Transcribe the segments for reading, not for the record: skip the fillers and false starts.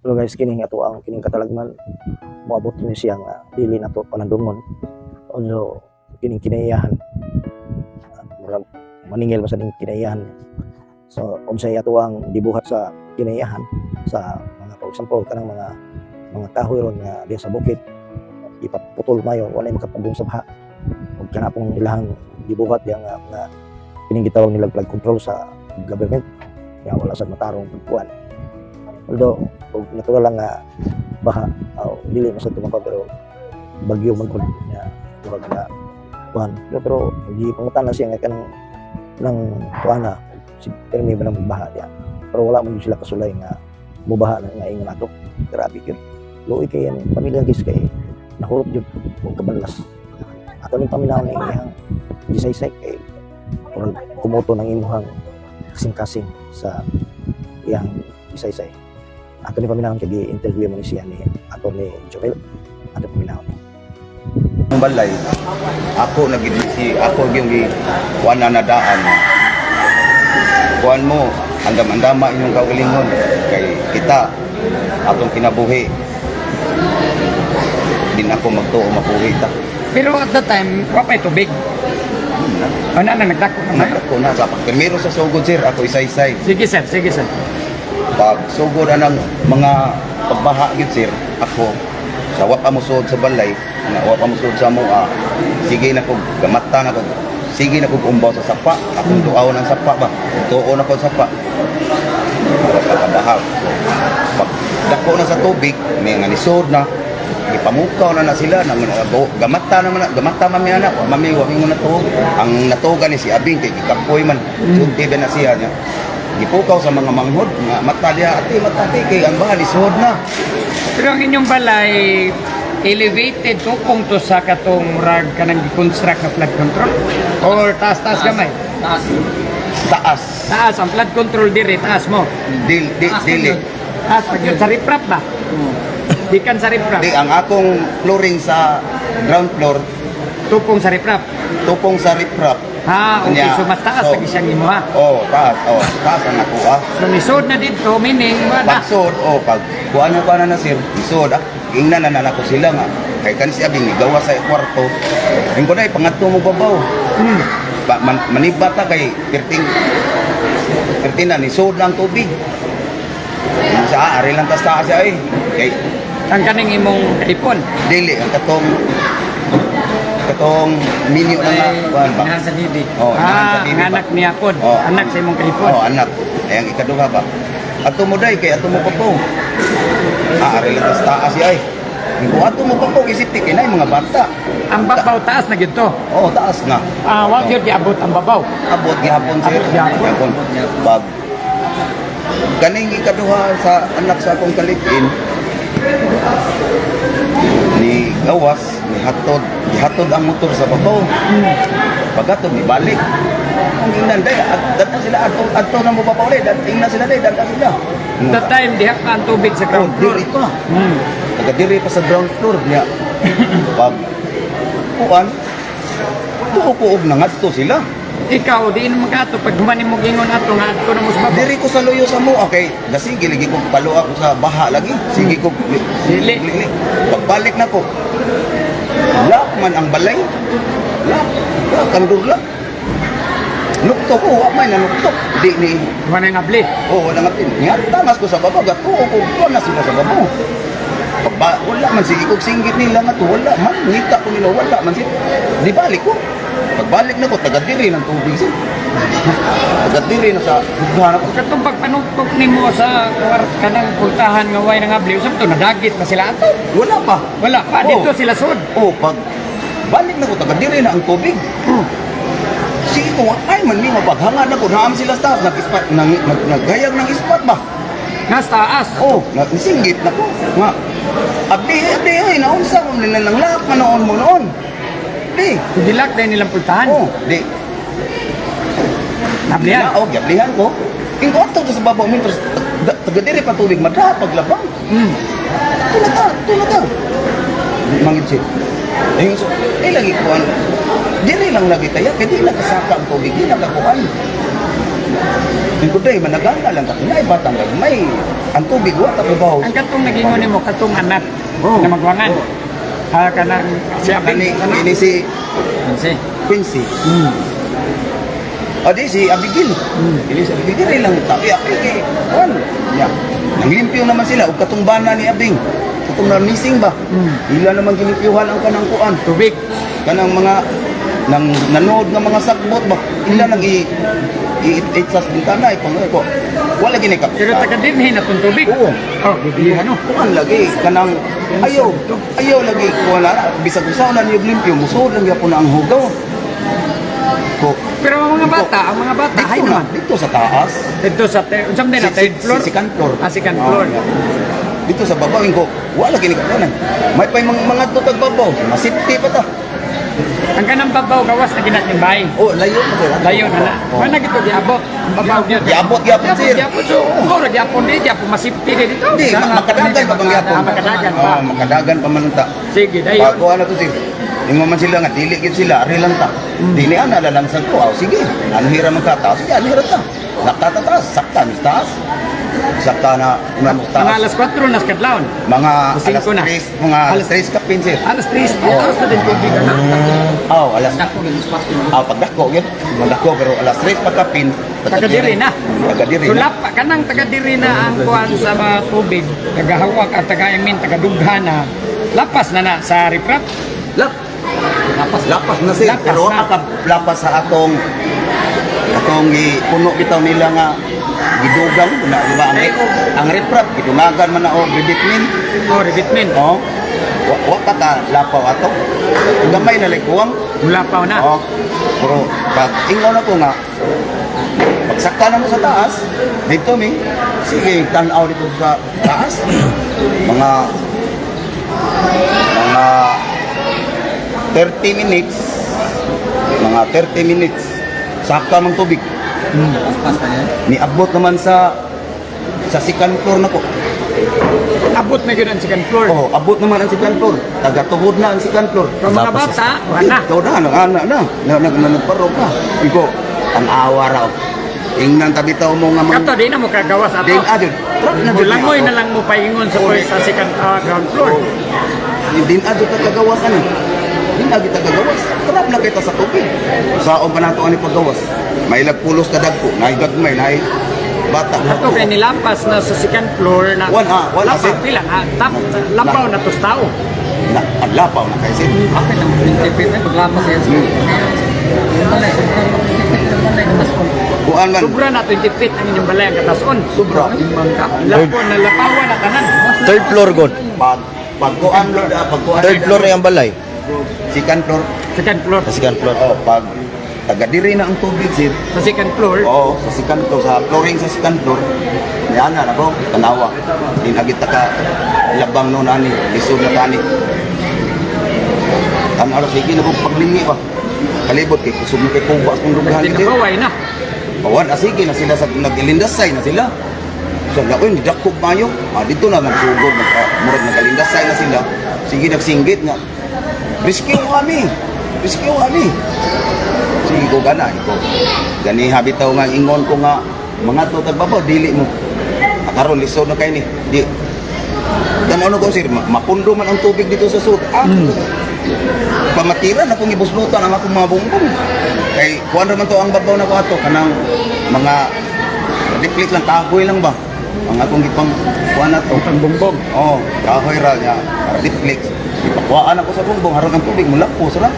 Pero guys, kining ato ang kining katalagman moabot ni siya nga dili nato panandungon. Although kining kinaiyahan murag maningil ba sa ding kinaiyahan. So unsay ato ang gibuhat sa kinaiyahan sa mga for example kanang mga kahoy ron nga diya sa bukid ipaputol mayo wala makapagong sa baha. Ug kana pong ilahang gibuhat diya nga kining gitawag nila flood control sa government nga wala sad matarong kuan. Although og natural lang nga baha o dili masad tumapa pero bagyo man kun nya murag na kuan pero di pangutan na siya nga kanang nang kuan na si permi ba nang baha diya pero wala man sila kasulay nga mubaha na nga ingon ato grabe gyud luoy kay ang pamilya gis kay nahurot jud og kabalas ato ning paminaw na iyang gisaysay kay murag kumoto ng imuhang kasing-kasing sa iyang gisaysay. Ato ni paminaw kay interview mo ni siya ni ato ni Joel ato paminaw ni ang balay ako nagidisi ako yung kuan na nadaan kuan mo andam-andama inyong kaugalingon kay kita atong kinabuhi din ako magtuo mabuhi ta Pero at that time, wapay tubig. Ano na, nagdako na kayo? nagdako na sa primero sa sugod sir ako isaysay Sige sir, sige sir. pag sugod na ng mga pagbaha gyud sir ako sa wa pa musod sa balay na wa pa musod sa mua sige na ko gamata na ko sige na ko umbaw sa sapa akong tuaw ng sapa ba tuo na ko sa sapa para pagbaha pag dako na sa tubig may nga nisod na ipamukaw na sila nang gamata man mi anak mami wa mingon na to ang natugan ni si Abing kay gikapoy man sulti ba na siya niya gipukaw sa mga manghod nga mata diha mata kay ang baha lisod na. Pero ang inyong balay, elevated to kung to sa katong rag ka nang gi-construct na flood control? Or taas-taas gamay? Taas Taas, ang flood control diri, taas mo. dili Taas, pag yun, sa riprap ba? Di kan sa riprap. di ang akong flooring sa ground floor Tupong sa riprap. tupong sa riprap. Ha, okay, Kanya, so mas taas so, lagi siyang imuha. taas ang nakuha. So nisod na dito, meaning, wala. Pagsod, pag kuha nyo pa na sir, isod, ingnan na ko sila nga. Kay kanis Abing, gawa sa kwarto. Yung ko na, pangatlo mo babaw. Manibata kay perting na, nisod lang tubig. Sa ari lang tas taas siya eh. Kay, Ang kaning imong kaipon. dili, ang katong minyo na nga, kuhan ba? Inahan sa bibi. Inahan sa bibi ang ba? anak niya pod. Oh, Anak sa imong kaipon. anak. Ay, ang ikaduha ba? Ato mo day, kay ato mo pa po. Ari lang tas taas siya eh. Kung ato mo pa po, isipti, kay na yung mga bata. Ang babaw taas na gito. Taas na. Wag yun iabot ang babaw. Abot gihapon sir. Abot gihapon. Bag. Kaning ikaduha sa anak sa akong kalitin ni gawas ni gihatod ang motor sa babaw. Pagkatod ni balik. Ang ingnan day dadto sila adto na mo babaw day ingnan sila day dadto sila. That time, diha pa ang tubig sa ground floor. Diri pa. Taga diri pa sa ground floor niya. Pag kuan tuo na ngadto sila. Ikaw, di naman ka ato. Pag humanin mo gingon ato, nga ato na mo sa babaw. Diri ko sa luyo sa mua kay sige lagi ko palo ako sa baha lagi. Sige ko Dili. pagbalik na ko. Lak man ang balay. Lak ang dula. Nuktok ko, wa may nanuktok. Di ni Human ang abli. wala nga tin. Nga tamas ko sa babaw gatuo ko na sila sa babaw. Wala man sige kog singgit nila nga to wala man ngita ko nila wala man si di balik ko. Pagbalik na ko taga-diri ng tubig siya. Taga-diri na sa dughan ako. Katong pagpanuktok ni mo sa kanang pultahan nga way ng abli, usap to, nadagit na sila ato. Wala pa. Wala pa, dito sila sud. Pag balik na ko taga-diri na ang tubig. Sige ko, ay man ni mapaghangad na ko naam sila sa taas nag-ispat naggayag ng ispat ba? Nga sa taas. Nasinggit na ko. Nga. Abdi ay naunsa ko nila lang lak manoon mo noon. Di. Dilak dahil nilang pultahan. Di. Nablihan. Gablihan ko. King ko sa babaw min terus taga-diri pa tubig madra paglabang. Tulata. Mangit siya. Lagi ko dili lang lagi tayo, kaya di nakasaka ang tubig, di nakakuhan. Ito day, managana lang ka. May batang may ang tubig, wa tatrabaho. Ang katong nagingon nimo katong anak na magwangan. Kanang si Abing. Ini si Si. Quincy. Adi si Abigail. Ini si Abigail lang tapi Abigail. Kan. Ya. Nanglimpyo naman sila ug katong bana ni Abing. Katong na missing ba? Ila naman gilimpyuhan ang kanang kuan. Tubig. Kanang mga nanood ng mga sagbot ba? Ila nang i-exas bintana ipangoy ko. Wala gini ka. Pero taga dinhi na tong tubig. Oo. Oh, di ano. Kuan lagi kanang ayaw lagi wala bisag usaw na niyo limpyo musod lang gyapon na ang hugaw. Ko Pero ang mga bata hay naman. dito sa taas. Dito sa unsam din na third floor. Second floor. Second floor. Dito sa babawin ko, wala gini ka kanan. May pay mga tutag babaw, masipti pa ta. Ang kanang babaw gawas na ginatimbay. Oh, layo pa sir. Layo na na. Oh. Mana gito giabot. Ang babaw niya. Giabot sir. Giabot so. Ora giapon di giapon masipti dito. Hindi, makadagan pa bang yapon? Makadagan pa. Oh, makadagan pa man ta. Sige, dayon. Bago ano to sir. Ingo man sila nga dili gid sila ari lang ta. Dili ana lalansag ko. Oh, sige. Ano hira man ka ta? Sige, ano hira ta? Nakatataas, sakta ni taas. Sakta na Mga taas. alas 4 nas kadlawon. Mga Alas alas 5 na. 3, mga alas 3 kapin sir. Alas 3. Alas pa din tubig na. Oh, alas pagdako yun. Magdako pero alas 3 pagkapin. Taga-diri na. Taga-diri So na. lapa kanang taga-diri na ang kuan sa mga tubig, tagahawak at taga-imin, taga-dugha na. Lapas na na sa riprap. Lapas na sir. Lapas Pero na. lapas sa atong puno bitaw nila nga gidugang na di ba ang riprap gidumagan man na og rebitmin. O rebitmin. Oh. Wa pa ka lapaw ato. Gamay na likuwang. Mulapaw na. Oh. Pero pag ingon ako nga pagsaka na mo sa taas, dito mi sige tan-aw dito sa taas. Mga 30 minutes. Mga 30 minutes. Saka mang tubig. Niabot naman sa second floor na ko. Abot na yun ang second floor. Oh, abot naman ang second floor. Taga-tuhod na ang second floor. Pero mga bata, wala. Ikaw na, anak na. Nagparog na. Iko, ang awa raw. Ingnan tabitaw mo nga Kato, di na mo kagawas ato. Din adyo. Trap na dyan. Bulangoy na lang mo paingon sa second ground floor. Din adyo tagagawasan eh. Din adyo tagagawas. Trap na kita sa tubig. Saon pa nato ani paggawas. May lagpulos ka dagko. Naigagmay, naay bata. Ato kay nilampas na sa second floor na Wala lapaw sir. pila ha. Lapaw na tos tao. Ang lapaw na kayo sir. Bakit ang prinsipe may paglapas yan? Kuan man. Sobra na 20 feet ang inyong balay ang katason. Sobra. Lapo na lapawan na tanan. Third floor god. Pagkuan lord, pagkuan. Third floor ay ang balay. Second floor. Second floor. Sa second floor. Oh, pag taga-diri na ang tubig sir. Sa second floor. Oo, sa second floor, sa flooring sa second floor. Yan na ako, tanawa. Dinagit ka labang noon ani, lisod na tani. Tanawa, sige na kong paglingi pa. Kalibot kay kusog na kay kubas kung lugahan Hindi sir. na baway na. Awan, sige na sila sa nag-ilindasay na sila. So, nakoy, didakog mayo. Dito na nagsugod, murag nag-ilindasay na sila. Sige, nagsinggit nga. Rescue kami. Rescue kami. Sige ko gana, iko. Gani habitaw nga ingon ko nga mga to tagbabaw dili mo. Karon lisod na kay ni. Di. Tanaw ko sir, mapundo man ang tubig dito sa sud. Pamatiran akong ibuslutan ang akong mga bungbong. Kay kuan ra man to ang babaw na ko ato kanang mga diplit lang kahoy lang ba. Ang akong gipang kuan ato Ang bumbong. oh, kahoy ra nya diplit. Ipakuan ako sa bungbong haron ang tubig mulapos ra.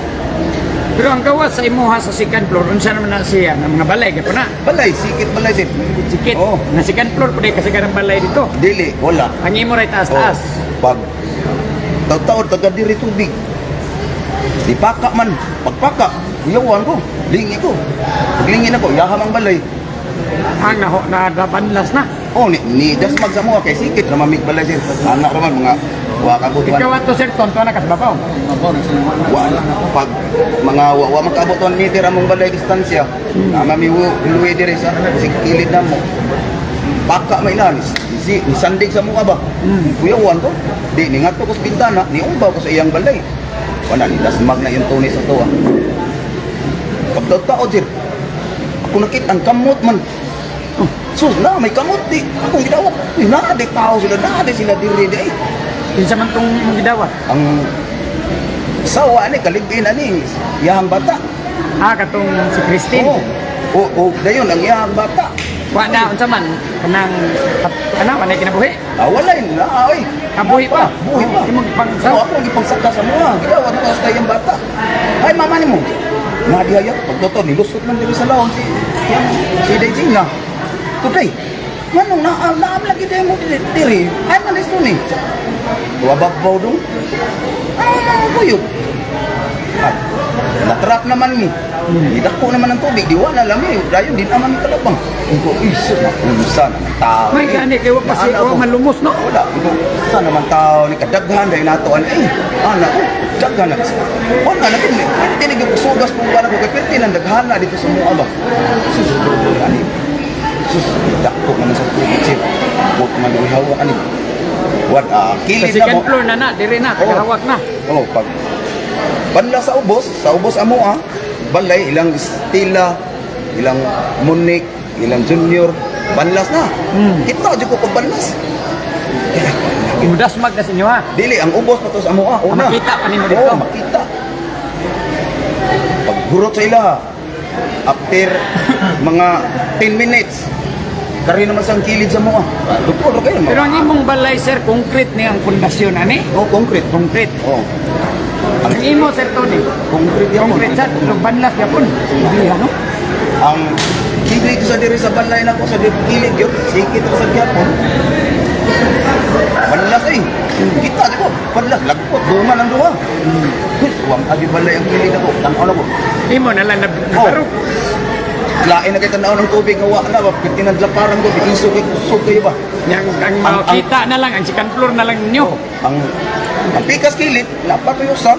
Pero ang gawas sa imuha sa second floor, unsa naman na siya ng mga balay ka pa na. Balay, sikit balay sir. Sikit. Oo. Na second floor pwede kasi ka ng balay dito. Dili, wala. Ang imo ray taas-taas. Pag taon taga diri tubig. Di paka man, pagpaka, iyawan ko, lingi ko. Paglingin ako, yaham ang balay. Ang nadabanlas na. Oh, ni just magsamuha kay sikit na mamig balay sir. Anak raman mga waka ko Ikaw ato sir, tonto na kasbabaw. pag mga wa makabot 1 meter among balay distansya. Mami luwi diri sa kilid na mo. Paka may lanis. Ni sandig sa mukha ba? Kuyawan ko. Di ni ngadto ko sa bintana, ni umbaw ko sa iyang balay. Wala ni dasmag na yung tunis sa tuwa. Pagdaw tao sir. Ako nakit ang kamot man. sus na may kamot di. Akong gidawat. Naadik tao sila, naadik sila diri di. Kinsa man tong imong gidawat? Ang sawa ni kaligin ani iyang bata. Katong si Christine. Dayon ang iyang bata. Wa na unsa man kanang manay kinabuhi. Wala yun na, oy. Buhi pa. Buhi pa. Imong So, pangsaw. ako ang ipangsaka sa mga. Gidawat ko sa iyang bata. Ay, mama ni mo. Nadihaya, pagtoto, nilusot man diri sa laon si Daisy na. Tutay, manong naam lagi tayo mo diri. Ay, malis mo ni. Wabagbaw dong. Ay, buyog. At, natrap naman ni. Idako naman ang tubig, di wala lang eh. Dayon, di naman kalabang. Iko, iso na, unsa naman tao. May gani kayo kasi Ana ko. malumos no. Wala, iko, unsa naman tao ni kadaghan dahil natoan. Ana ko, daghan na kasi. Wala na kung tinig ko sugas kung para ko kay perti nang daghan na dito sa mga ba. Sus, ani. Sus, dako naman sa tubig sir. Bot man di hawa ani. Wad Sa kilid na second mo. floor na diri na, tagahawak na. Pag banda sa ubos amo balay ilang Stila, ilang Munich, ilang Junior, banlas na. Kita jud ko pag banlas. Imudas mag na sa inyo ha. Dili ang ubos pa to sa amo una. Makita pa nimo dito. Makita. Pag hurot sa ila after mga 10 minutes kari naman sang kilid sa mo. Dugpod kayo mo. Pero ang imong balay sir, concrete ni ang pundasyon ani. Concrete. Concrete. Ang Ang imo sir Tony. concrete yan mo. Concrete sa banlas yapon. Hindi ano. Ang kilid sa diri sa balay na ko sa kilid yun. Sikit ko sa gyapon. Banlas kita di ko. Banlas lagpot dungan ang duha. Wang agi balay ang kilid ako. Tanaw na ko. Imo na lang nabarog. Lain na kay tanaw ng tubig nga wa na ba tinadlaparan ko biiso kay kusog kayo ba. Yang ang makita na lang ang second floor na lang ninyo. Ang pikas kilid napatuyo sa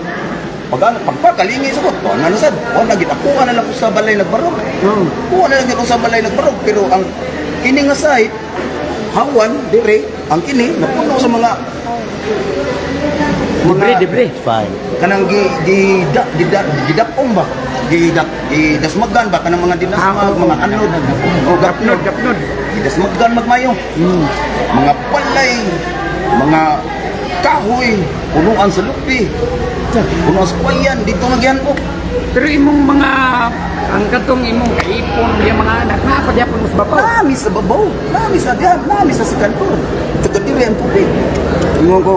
pagpakalingi sa ko. Ano na sad? Wala gid ako na lang ko sa balay nagbarog. Kuha na lang gid ko sa balay nagbarog pero ang kini nga site hawan dire ang kini napuno sa mga Debris. Fine. kanang gidapong ba gidasmagan ba kanang mga dinasmag mga anod o Gapnod. gidasmagan magmayo mga palay mga kahoy punuan sa lupi punuan sa kwayan dito nagyan ko Pero imong mga ang katong imong kaipon yung mga anak na pagyapon mo sa babaw. nami sa babaw nami sa diyan nami sa sikantor tagadiri ang tubig ingon ko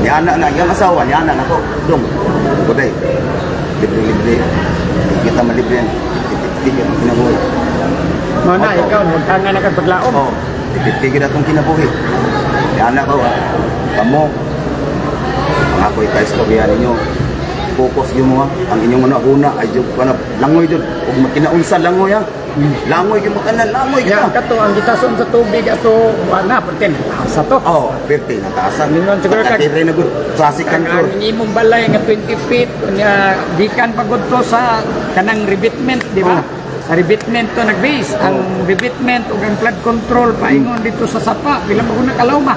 yana na yung asawa yana na ko dong kuday libre kita malibre yan titigil ang kinabuhi Mo na ikaw magtangan na kag paglaom. titigil atong kinabuhi yana ko kamo mga ko'y kaistorya ninyo focus yung mga ang inyong una ay jud kana langoy jud ug makinaunsa langoy ha langoy gyud makanan langoy Yang kita kato ang gitason sa tubig ato wala perten. Sa to. perti nataasan Ningon siguro kag- katire na gud klase Ang kantor imong balay nga 20 feet nya gikan pagod to sa kanang revetment, di ba? Sa revetment to nag-base. Ang revetment ug ang flood control paingon dito sa sapa bilang maguna kalawma.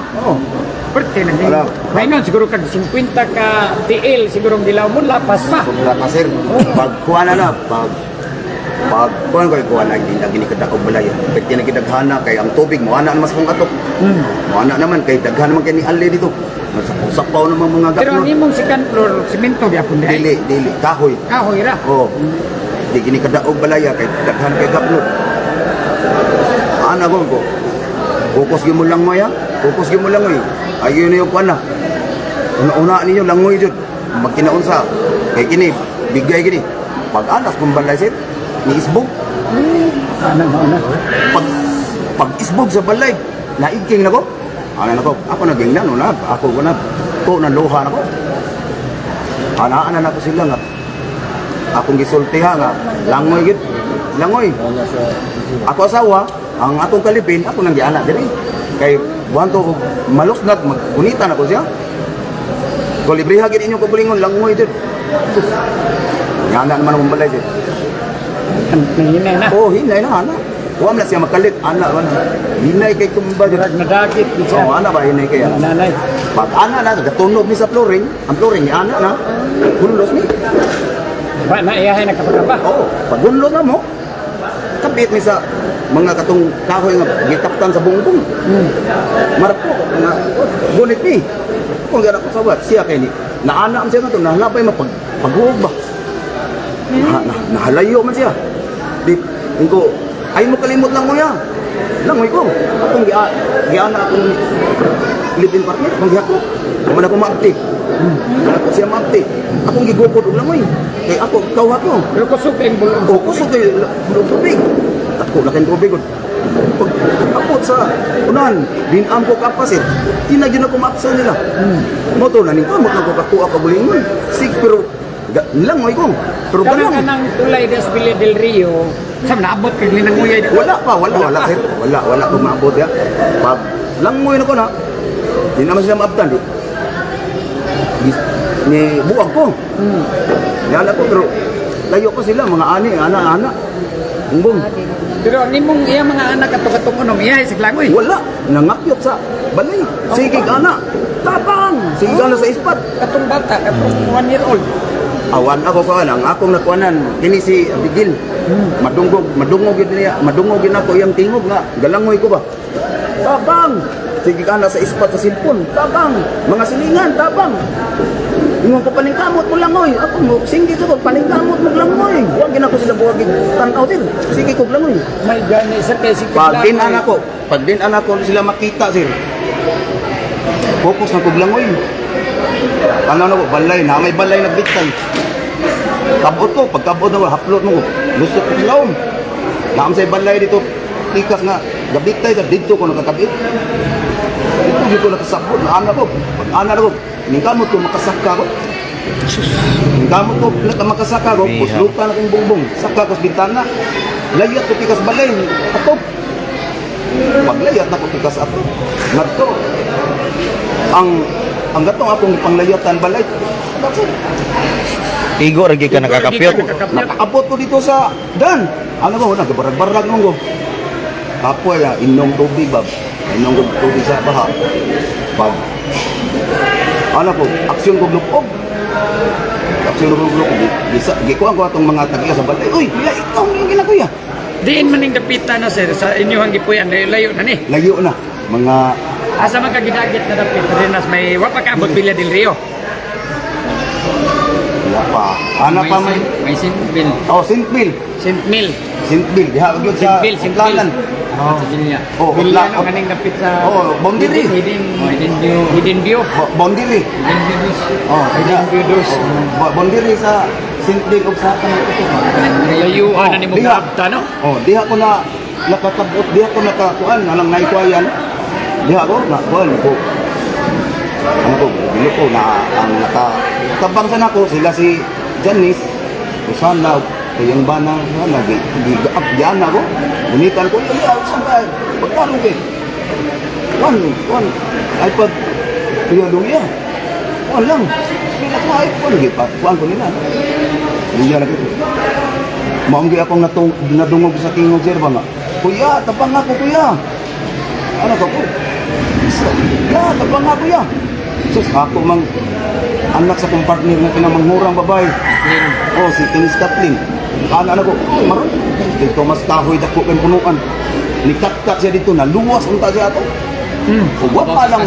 Perte na Wala. Maingon siguro kag 50 ka TL siguro ang dilaw mo lapas pa. sobra ka sir pag kuha na pag kuha na gini kadakog balay perti na gidaghana kay ang tubig mo ana naman sa kong atok mo ana naman kay daghan naman kay ni ali dito sapaw naman mga Pero ang gatno imong second floor semento gyapon di. dili kahoy Kahoy ra. di gini kadaog balaya kay daghan kay gapno ana ko focus gyud mo lang maya focus gyud mo lang ayo niyo kuan na una ninyo langoy jud magkinaunsa kay kini bigay gini pag anas kung balay sit ni isbog Ana. pag isbog sa balay naigking nako ana nako ako nagingnan una ako ko na luha nako ana nako sila nga akong gisultiha nga langoy gid langoy ako asawa ang atong kalipin ako nang giana diri kay buwan to malusnat magunitan ako siya ko libriha gid inyo ko bulingon langoy jud yana naman akong balay jud Nanginay na. hinay na ana wa man siya makalit ana man hinay kay tumba jud Nadagit di siya. ana ba hinay kay ana Nanay. pag ana na gatunog ni sa flooring ang flooring ni ana na hunlos ni Ba na iyahay nagkapagaba. pag hunlos na mo nakabit mi sa mga katong kahoy nga gitaptan sa bungbong. Marap ko na gunit ni. Kung gana ko sawat siya kay ni naana siya nga to nahalapay paghuog ba. Nahalayo man siya. Di ko ay mo kalimot lang mo ya. Langoy ko. Akong giana akong live-in partner, akong gihako. Kaman ako maakti. Ako siya maakti. Akong gigukod og langoy. Kay ako kawat ko. Pero kusog kayong bulong. O kusog kay bulong tubig. Tako laking tubig ko. Pag apot sa unan, dinam ko kapasit. Tinagyan ako maaksa nila. Moto na ning kamot na ko kakuha ka bulingon. Sig pero langoy ko. Pero Kaya ka ganun. ng tulay des Villa del Rio, saan naabot kag linanguyay dito? Wala sir. Wala ko maabot ya. Pag langoy na ko na, di naman sila maabtan di. Ni buwag ko. Yala ko pero layo pa sila mga ana. Bumbong. Pero ang imong iya mga anak katong unom iya sa langoy. Wala, nangakyot sa balay. Sige ana. Tapang. Sige ana sa ispat. Katong bata, katong 1 year old. Awan ako kawan ang akong nakuanan kini si Abigail. Madungog gid niya, madungog gid ako iyang tingog nga galangoy ko ba. Tabang. Sige kana sa ispat sa silpon. Tabang. Mga silingan, tabang. Ingon ko paningkamot mo langoy. Ako mo singgit ko paningkamot mo langoy. Wa gid ako sila buwag tan-aw dir. Sige ko langoy. May gani sa tesik. Pag din anak ko sila makita sir. Focus na kog langoy. Ano na ko balay na may balay na bitay. Kabot ko, pagkabot na ko, haplot mo ko. Gusto ko silaon. Naam sa balay dito, tikas nga, gabitay sa dito ko nakakabit. Dito ko nakasabot, naana ko. Pag ana ko, ningkamot ko, makasaka ko. Ningkamot ko, makasaka ko, puslutan akong bumbong. Saka ko sa bintana. Layat ko tikas balay, atop. Paglayat na ko tikas atop. Nagto. Ang gatong akong panglayatan balay. That's it. Igo lagi ka nakakapyot. Nakaabot ko dito sa dan. Ano ba, nagabarag-barag nung ko. Kapoy, inom tubig, bab. Inom tubig sa baha. Bab. Ano ko, aksyon ko glupog. Aksyon ko glupog. Gikuhan ko atong mga tagiya sa balay. Uy, pila ikaw yung ginakuya. Diin maning dapita na sir sa inyong gipuyan layo na ni. Layo na. Mga Asa man kagidagit na dapit rin nas may wa pa kaabot Villa del Rio. wala pa. Ano pa may... may St. Bill. Oh, St. Bill. St. Mill. St. Bill. Diha yun sa St. Bill. Utlanan. Oh, sa Villa. Oh, Villa Utla- no kaning dapit sa Oh, Boundary. Hidden view. Boundary. Hidden view. Oh, Hidden view dos. Boundary sa St. Bill of sa kanang ito. Layuan na ni mo diha. gabta no. Oh, diha ko na nakakabot, diha ko nakakuan anang naikuayan. Diha ko nakuan ko. Ano ko, dilo ko na ang nakatabang sa nako sila si Janice, Rosana, yung banang lagi diyan ako. Unitan ko, ay sabay. Pagkano kay? One iPad Kuya Luya. Lang. Sila ko iPhone lagi pa. Kuan ko nila. Luya lagi ko. Maunggi akong nadungog sa tingog sir ba nga. Kuya, tapang ako kuya. Ano ka po? Ya, tapang ako kuya. Sus, ako mang anak sa kong partner na pinamangmurang babae. Oh, si Tenis Kathleen. Ano ko, maron. Dito mas kahoy dako kan punuan. Nikat-kat siya dito, naluwas unta siya ato. O wapa lang.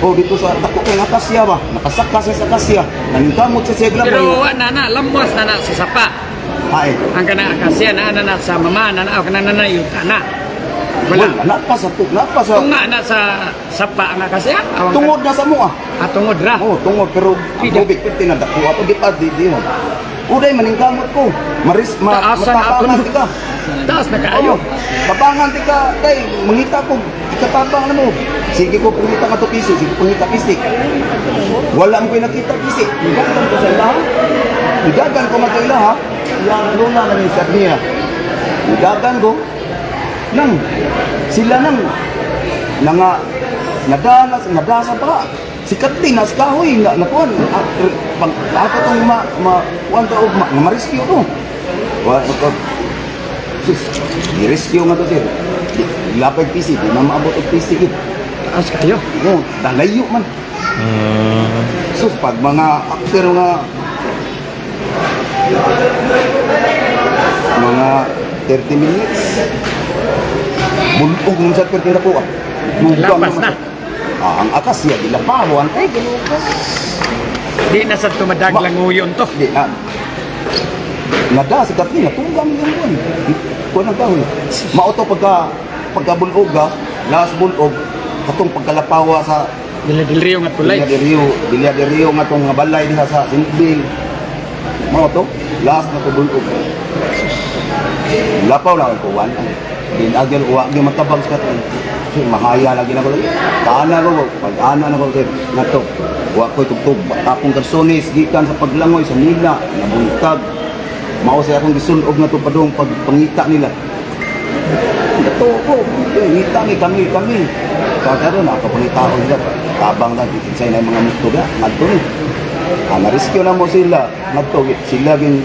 Oh, dito sa dako kay akasya ba? Nakasaka siya sa akasya. Naningkamot siya sa Pero glamay. wa na lamos na sa sapa. Ay, Ang kana akasya na sa mama na kana na yuta na. wala. Wala. Napasa. Tunga na sa sapa ang akasya. Awang Tungod na sa mua. tungod ra. Oh, tungod pero ang Pida. tubig piti na dako ato di pa di mo. Uday maningkamot ko. Taasan ato matapangan no. ti ka. Taas na kaayo. Tapangan ti ka, day, mangita ko. Ikatabang na mo. Sige ko pungita nga to pisi, sige pungita pisi. Wala mo nakita pisi. Igagan ko sa ilaha. Igagan ko matay ilaha. Yang luna na ni Sarnia. Igagan ko. Nang sila nang nadasa pa. Sikat din as kahoy na kuan pag ato tong kuan to ma-rescue to. Wa ko sus i-rescue nga to sir. Lapag PC di na maabot og PC gid. Taas kayo. No, dalayo man. Sus pag mga actor nga mga 30 minutes. Bulog nung sa perting na po ah. Lapas na. Ang akasya, dilapawan. Ay, ginugos. Di na sa tumadaglang uyon to. Di na. Nada sa katli, natunggang yung buwan. Kuha ng dahon. Mauto pagkabulog last bulog, katong pagkalapawa sa Dila-dilriyo nga tulay. Bilya de Rio nga tong balay diha sa Sinbil. Mauto, last na to bulog. Lapaw lang ko wan. Din agil uwa gyud matabang sa katli. So, mahaya lagi na ko lagi. Taana ko, pag-ana na ko na to. Wa ko tugtog, tapong kalsones, gikan sa paglangoy, sa nila, nabuntag. Mao sa akong gisunog na to padong pagpangita nila. Ito ko, ngita ni kami. Kagaro na, kapangitao nila. Tabang lang, ikinsay na yung mga mutuga, ngadto ni. Na-rescue na mo sila, ngadto, sila gin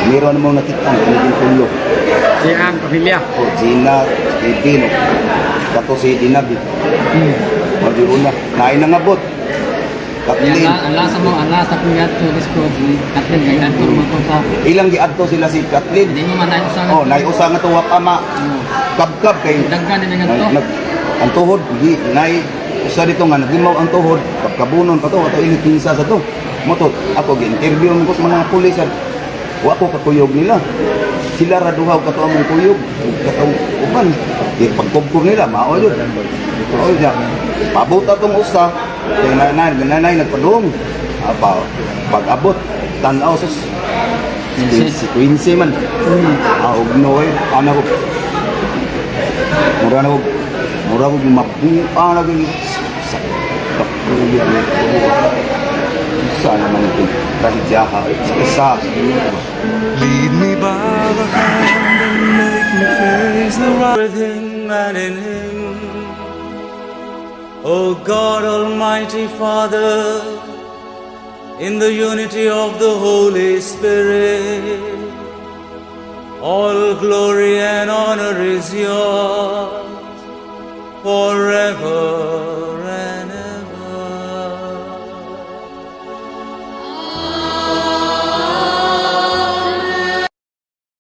meron mo nakita ang kaniging tulog. Si ang pamilya. O, Gina, Edino, kato si Dinabi. Magdiuna, nainangabot. Katlin. Ang lasa mo, ang lasa kong yato, disco, Katlin, kay Kantor mo to sa... Ilang giadto sila si Katlin. Hindi mo man naiusangan. Oh, naiusa nga to wapama. Kabkab kay Daggan din nga to. ang tuhod di nay usa dito nga nagimaw ang tuhod kabkabunon pa to ato ilit pinsa sa to. Mo to ako gi-interview ko sa mga pulis wa ko kakuyog nila. Sila ra duha kato among kuyog katong uban. Di pagkubkob nila mao yun. Oh ya. Pabuta tong usa kay nanay nagpadung. Apa pag-abot tan-aw sa si Quincy man. Og noy ana ko mura ko mabuka lagi sa kapuya ni sana man ito kasi jaha isa Lead me by the hand and make me face the right with him and in him. O God Almighty Father, in the unity of the Holy Spirit, all glory and honor is yours forever